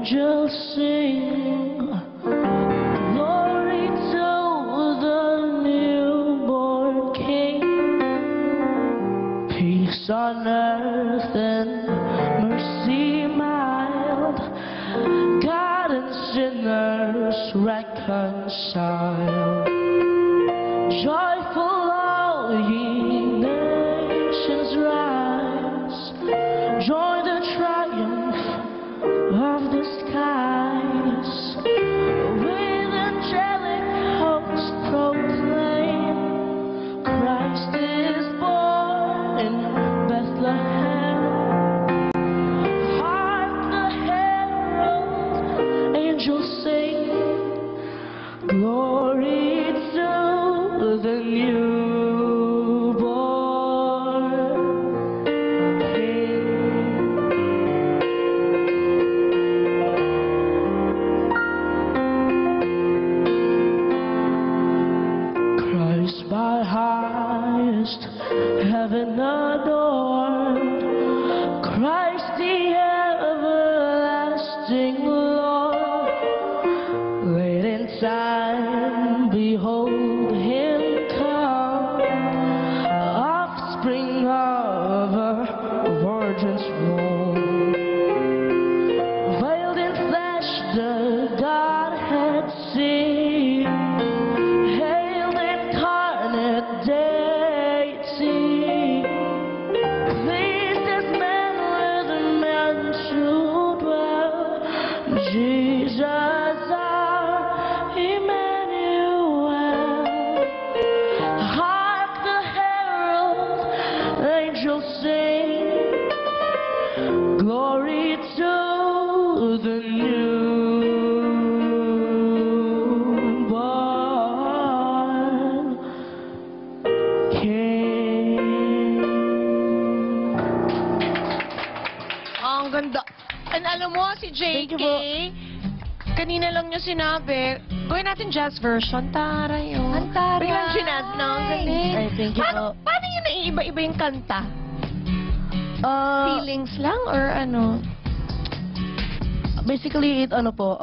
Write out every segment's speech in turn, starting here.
angels sing glory to the newborn King. Peace on earth and mercy mild, God and sinners reconciled. Joyful all ye nations rise, join the triumph of the skies. With angelic hosts proclaim, Christ is born in Bethlehem. Hark the herald angels sing, glory to the newborn King. Christ by highest heaven adored, Christ the everlasting Lord. Late in time, behold him come, offspring of a virgin's womb. Veiled in flesh, the Godhead seen, hailed incarnate deity. Pleased as men with men to dwell, Jesus our Emmanuel. Hark the herald angels sing, glory to the newborn King. Ang ganda. And alam mo, si Thank you JK, kanina lang niya sinabi, gawin natin jazz version. Taray, oh. Ang taray. Biglang ginaz na. Ang galing. Ay, thank you Paano, po. paano yun naiiba-iba yung kanta? Uh, Feelings lang or ano? Basically, ano po,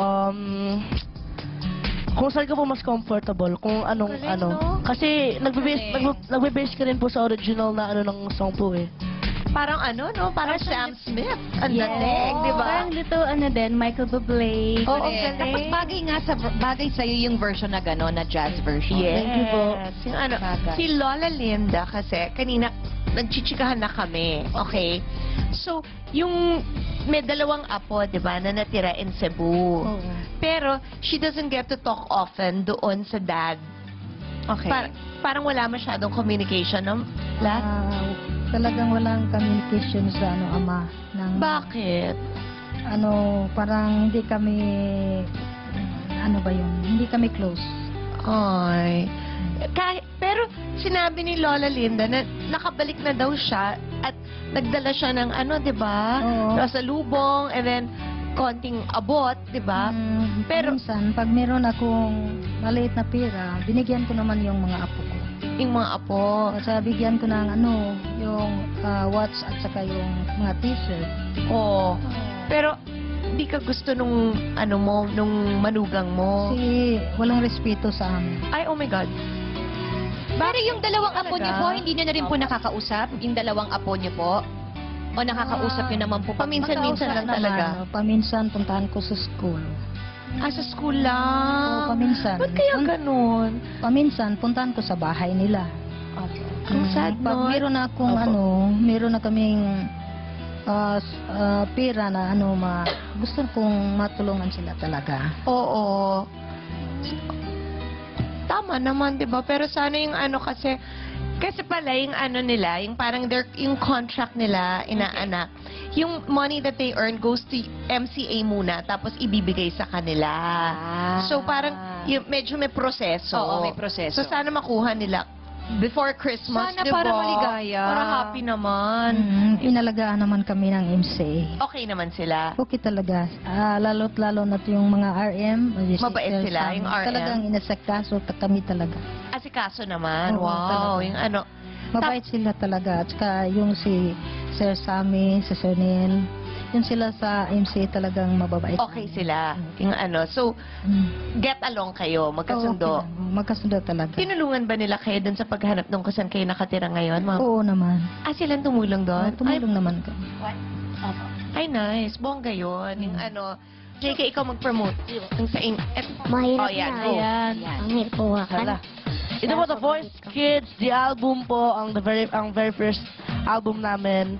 kung saan ka po mas comfortable, kung anong Galing, ano. no? Kasi nagbe-base ka rin po sa original na ano ng song po eh. Parang ano, no? Parang Sam Smith. Ang dating, di ba? Parang dito, ano din, Michael Bublé. Oo, Correct. galing. Tapos bagay sa'yo yung version na gano'n, na jazz version. Yes. Thank you po. Yung ano, Bagay. si Lola Linda kasi, kanina, nagchichikahan na kami. Okay? So, yung may dalawang apo, di ba, na natira in Cebu. Oo. Pero, she doesn't get to talk often doon sa dad. Okay. Parang wala masyadong communication, no? Talagang walang communication sa ama ng Bakit? parang hindi kami hindi kami close. Ay. Pero sinabi ni Lola Linda na nakabalik na daw siya at nagdala siya ng di ba? Oo. Pasalubong and then konting abot, di ba? Pero- Minsan pag meron akong maliit na pera, binigyan ko naman yung mga apo ko. Yung mga apo. O sa bigyan ko ng yung watch at saka yung mga t-shirt. Oo. Pero di ka gusto nung nung manugang mo. Kasi walang respeto sa amin. Ay, oh my God. Pero yung dalawang apo Talaga? niyo po, hindi niyo na rin po nakakausap? Yung dalawang apo niyo po? O nakakausap niyo naman po? Paminsan-minsan lang Naman, talaga. paminsan puntahan ko sa school. Sa school lang. Oo, paminsan. Ba't kaya ganun? Paminsan puntahan ko sa bahay nila. Ang sad Pag nun. meron na akong Opo. meron na kaming pera na gusto kong matulungan sila talaga. Oo. Tama naman, 'di ba? Pero sana yung kasi pala yung nila, yung parang yung contract nila, inaanak. Yung money that they earn goes to MCA muna, tapos ibibigay sa kanila. So parang medyo may proseso. Oo, may proseso. So sana makuha nila before Christmas, Sana di ba? para maligaya. Para happy naman. Inalagaan naman kami ng MCA. Okay naman sila. Okay talaga. Lalo't lalo na yung mga RM. Mabait sila, yung RM. Talagang inasikaso kami talaga. Asikaso naman. Oo, Wow. talaga. Yung Mabait sila talaga. At saka yung si Sir Sammy, si Sir Neil, yun sila sa MCA talagang mababait. Okay sila. Yung ano, so, get along kayo, magkasundo. Oo, okay lang. Magkasundo talaga. Tinulungan ba nila kayo dun sa paghanap nung kung saan kayo nakatira ngayon? Oo naman. Silang tumulong doon? Tumulong naman ka. Ay, nice. Bongga yun. Yung ano, JK, ikaw mag-promote. Yung sa Mahirap yan, na. go. Ayan. Ang hirap po Hala. Ito po, The Voice Kids, the album po, ang very first album namin.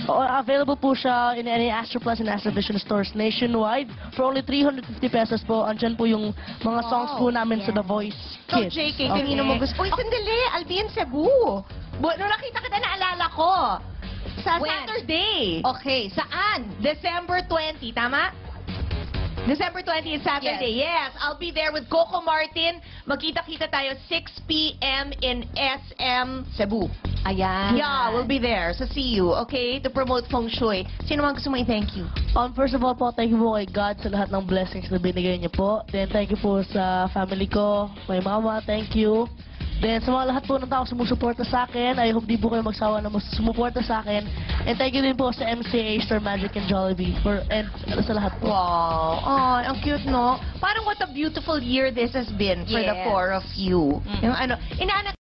Available po siya in any Astro Plus and Astro Vision stores nationwide for only 350 pesos po. Andyan po yung mga songs po namin sa The Voice So, Kids. JK, kanino mo gusto? Uy, sandali, I'll be in Cebu. Nung nakita kita, naalala ko. Sa When? Saturday. Okay, saan? December 20, tama? December 20 is Saturday. Yes, I'll be there with Coco Martin. Magkita-kita tayo 6 p.m. in SM Cebu. Ayan. Yeah, we'll be there. So see you, okay? To promote Feng Shui. Sino man gusto mo i-thank you? First of all po, thank you po kay God sa lahat ng blessings na binigay niyo po. Then thank you po sa family ko, my mama, thank you. Then sa mga lahat po ng tao sumusuporta sa akin, I hope di po kayo magsawa na sumuporta sa akin. And thank you din po sa MCA, Star Magic, and Jollibee and sa lahat po. Wow. Oh, ang cute, no? Parang what a beautiful year this has been for the Yes. four of you. Yung ano, inaanak